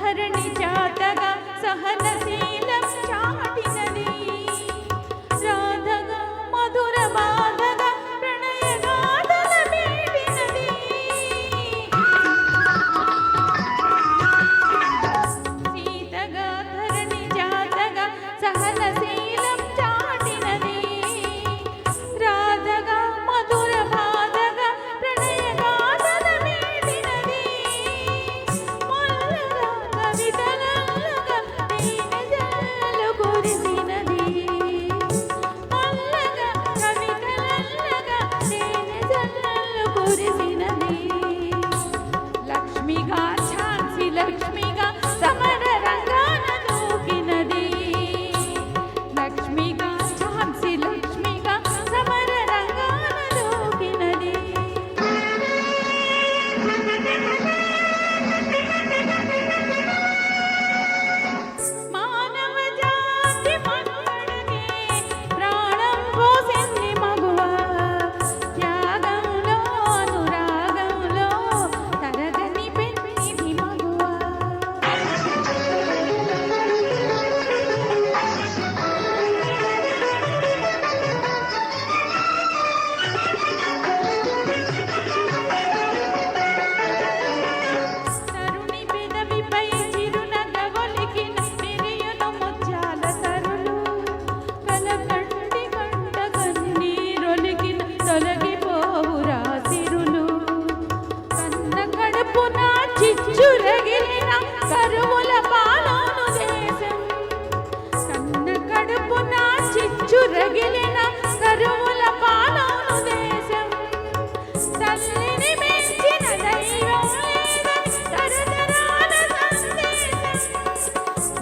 ధరణి జాతగా సహనశీలం చాటినది రాధగా మధుర బాధగా ప్రణయ గాథల మీటినది సీతగా ధరణి జాతగా సహనశీలం చాటినది రాధగా మధుర బాధగా ప్రణయ గాథల మీటినది మొల్లగా కవితలల్లగా తేనె జల్లు కురిసినది మొల్లగా కవితలల్లగా తేనె జల్లు కురిసినది లక్ష్మిగా ఝాన్సీ లక్ష్మిగా సమర రంగాన దూకినది లక్ష్మిగా ఝాన్సీ లక్ష్మిగా సమర రంగాన దూకినది మానవ జాతి మనుగడకే ప్రాణం పోసింది మగువ త్యాగంలో అనురాగంలో తరగని పెన్నిది మగువ తరుణి పెదవిపై చిరునగవొలికిన మెరియును ముత్యాల తరులు కలకంటి కంట కన్నీరొలికిన తొలగిపోవురా సిరులు కన్న కడుపున చిచ్చురగిలిన కరువుల పాలోను దేశం కన్న కడుపున చిచ్చురగిలిన కరువుల పాలోను దేశం తల్లిని మించిన దైవం లేదని తరతరాల సందేశం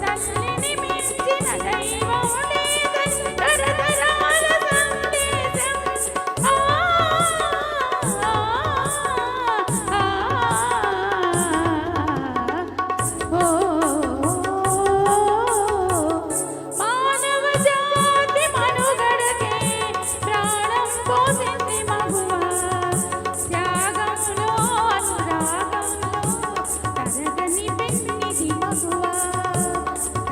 తల్లిని మించిన దైవం లేదని తరతరాల సందేశం ఆ ఓ మానవ జాతి మనుగడకే ప్రాణం పోసింది మగువ త్యాగంలో అనురాగంలో తరగని పెన్నిది మగువ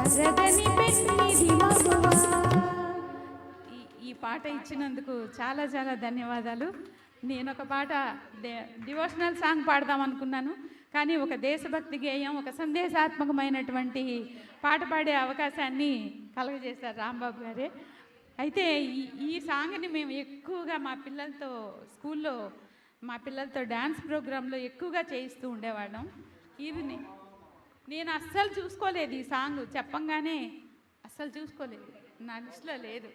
తరగని పెన్నిది మగువ ఈ పాట ఇచ్చినందుకు చాలా చాలా ధన్యవాదాలు. నేను ఒక పాట డివోషనల్ సాంగ్ పాడదాం అనుకున్నాను, కానీ ఒక దేశభక్తి గేయం, ఒక సందేశాత్మకమైనటువంటి పాట పాడే అవకాశాన్ని కలుగజేశారు రాంబాబు గారే. అయితే ఈ సాంగ్ని మేము ఎక్కువగా మా పిల్లలతో స్కూల్లో మా పిల్లలతో డ్యాన్స్ ప్రోగ్రాంలో ఎక్కువగా చేయిస్తూ ఉండేవాళ్ళం. ఇది నేను అస్సలు చూసుకోలేదు, ఈ సాంగ్ చెప్పంగానే అస్సలు చూసుకోలేదు, నా లిస్టులో లేదు.